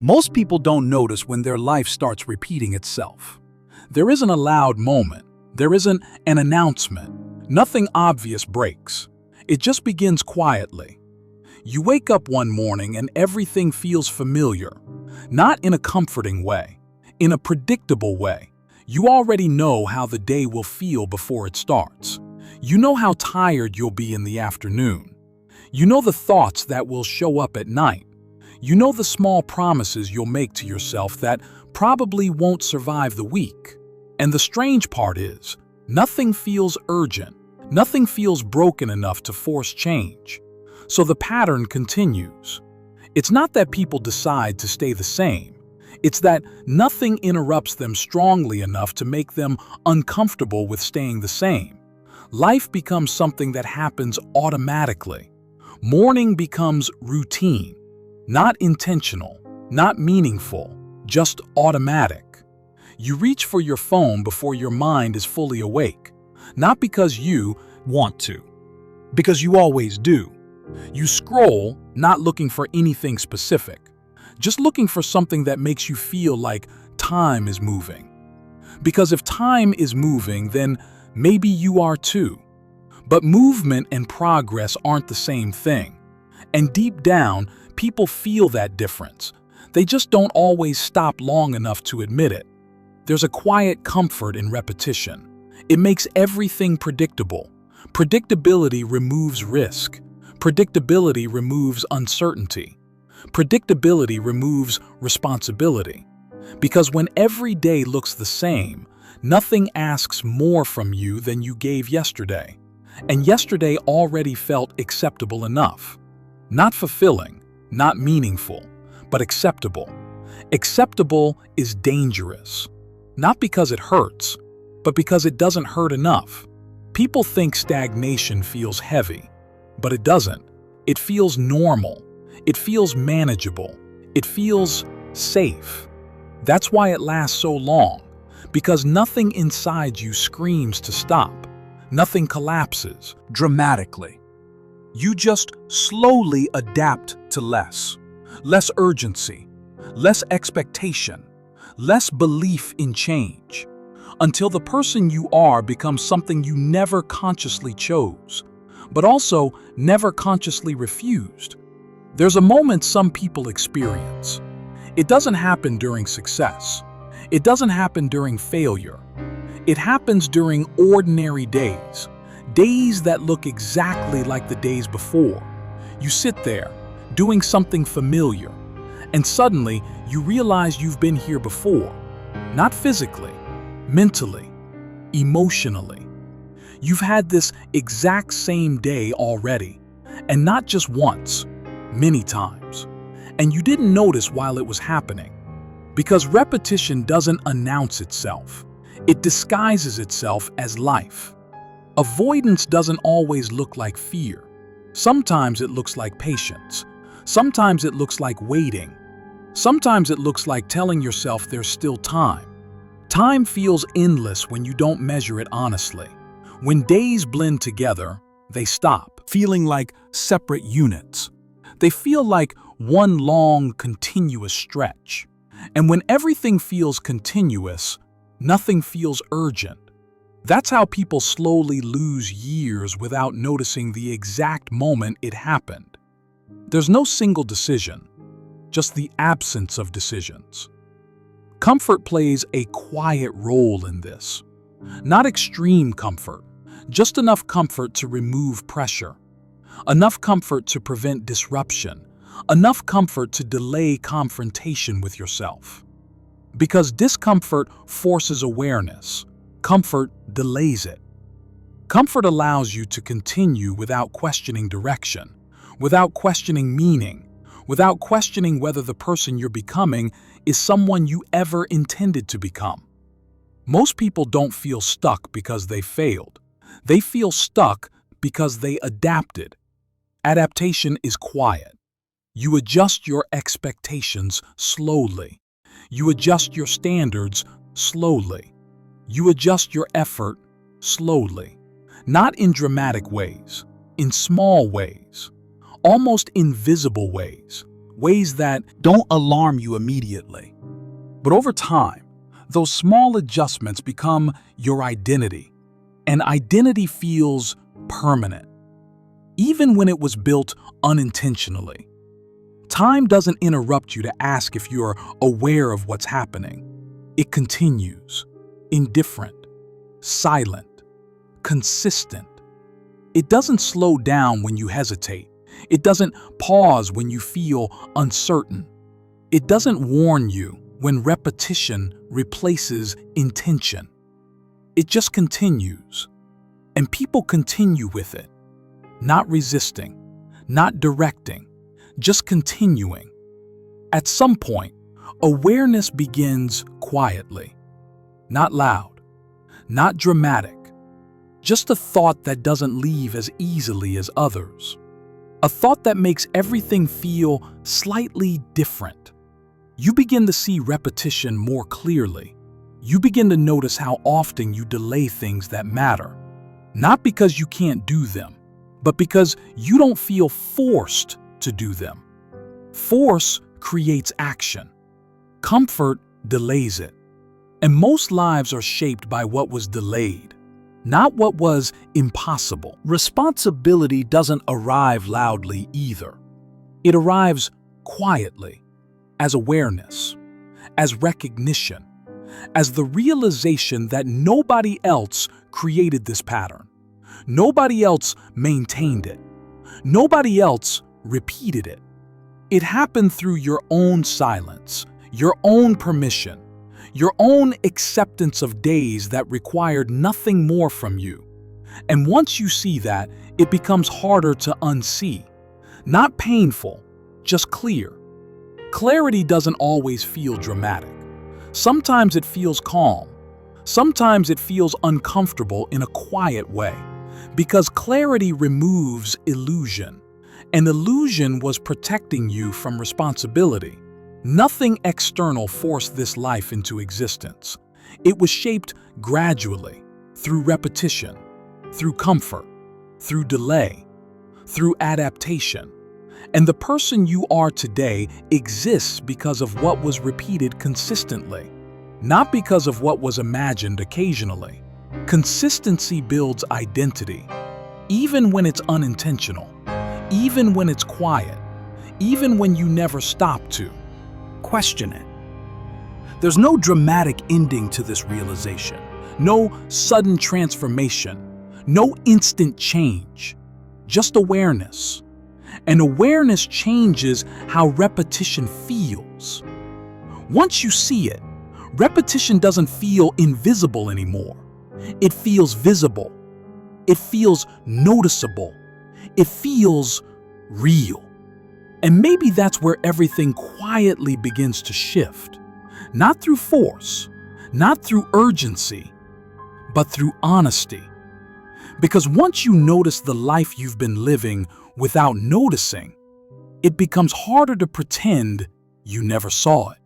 Most people don't notice when their life starts repeating itself. There isn't a loud moment. There isn't an announcement. Nothing obvious breaks. It just begins quietly. You wake up one morning and everything feels familiar. Not in a comforting way, in a predictable way. You already know how the day will feel before it starts. You know how tired you'll be in the afternoon. You know the thoughts that will show up at night. You know the small promises you'll make to yourself that probably won't survive the week. And the strange part is, nothing feels urgent. Nothing feels broken enough to force change. So the pattern continues. It's not that people decide to stay the same. It's that nothing interrupts them strongly enough to make them uncomfortable with staying the same. Life becomes something that happens automatically. Morning becomes routine. Not intentional, not meaningful, just automatic. You reach for your phone before your mind is fully awake, not because you want to, because you always do. You scroll, not looking for anything specific, just looking for something that makes you feel like time is moving. Because if time is moving, then maybe you are too. But movement and progress aren't the same thing. And deep down, people feel that difference. They just don't always stop long enough to admit it. There's a quiet comfort in repetition. It makes everything predictable. Predictability removes risk. Predictability removes uncertainty. Predictability removes responsibility. Because when every day looks the same, nothing asks more from you than you gave yesterday. And yesterday already felt acceptable enough. Not fulfilling. Not meaningful, but acceptable. Acceptable is dangerous. Not because it hurts, but because it doesn't hurt enough. People think stagnation feels heavy, but it doesn't. It feels normal. It feels manageable. It feels safe. That's why it lasts so long, because nothing inside you screams to stop. Nothing collapses dramatically. You just slowly adapt to less urgency, less expectation, less belief in change, until the person you are becomes something you never consciously chose, but also never consciously refused. There's a moment some people experience. It doesn't happen during success. It doesn't happen during failure. It happens during ordinary days. Days that look exactly like the days before. You sit there, doing something familiar, and suddenly you realize you've been here before. Not physically, mentally, emotionally. You've had this exact same day already, and not just once, many times. And you didn't notice while it was happening. Because repetition doesn't announce itself. It disguises itself as life. Avoidance doesn't always look like fear. Sometimes it looks like patience. Sometimes it looks like waiting. Sometimes it looks like telling yourself there's still time. Time feels endless when you don't measure it honestly. When days blend together, they stop, feeling like separate units. They feel like one long, continuous stretch. And when everything feels continuous, nothing feels urgent. That's how people slowly lose years without noticing the exact moment it happened. There's no single decision, just the absence of decisions. Comfort plays a quiet role in this. Not extreme comfort, just enough comfort to remove pressure. Enough comfort to prevent disruption. Enough comfort to delay confrontation with yourself. Because discomfort forces awareness. Comfort delays it. Comfort allows you to continue without questioning direction, without questioning meaning, without questioning whether the person you're becoming is someone you ever intended to become. Most people don't feel stuck because they failed. They feel stuck because they adapted. Adaptation is quiet. You adjust your expectations slowly. You adjust your standards slowly. You adjust your effort slowly. Not in dramatic ways, in small ways, almost invisible ways, ways that don't alarm you immediately. But over time, those small adjustments become your identity, and identity feels permanent, even when it was built unintentionally. Time doesn't interrupt you to ask if you're aware of what's happening. It continues, indifferent, silent, consistent. It doesn't slow down when you hesitate. It doesn't pause when you feel uncertain. It doesn't warn you when repetition replaces intention. It just continues, and people continue with it, not resisting, not directing, just continuing. At some point, awareness begins quietly, not loud, not dramatic, just a thought that doesn't leave as easily as others. A thought that makes everything feel slightly different. You begin to see repetition more clearly. You begin to notice how often you delay things that matter, not because you can't do them, but because you don't feel forced to do them. Force creates action. Comfort delays it. And most lives are shaped by what was delayed, not what was impossible. Responsibility doesn't arrive loudly either. It arrives quietly, as awareness, as recognition, as the realization that nobody else created this pattern. Nobody else maintained it. Nobody else repeated it. It happened through your own silence, your own permission, your own acceptance of days that required nothing more from you. And once you see that, it becomes harder to unsee. Not painful, just clear. Clarity doesn't always feel dramatic. Sometimes it feels calm. Sometimes it feels uncomfortable in a quiet way, because clarity removes illusion, and illusion was protecting you from responsibility. Nothing external forced this life into existence. It was shaped gradually, through repetition, through comfort, through delay, through adaptation. And the person you are today exists because of what was repeated consistently, not because of what was imagined occasionally. Consistency builds identity, even when it's unintentional, even when it's quiet, even when you never stop to question it. There's no dramatic ending to this realization, no sudden transformation, no instant change, just awareness. And awareness changes how repetition feels. Once you see it, repetition doesn't feel invisible anymore. It feels visible. It feels noticeable. It feels real. And maybe that's where everything quietly begins to shift. Not through force, not through urgency, but through honesty. Because once you notice the life you've been living without noticing, it becomes harder to pretend you never saw it.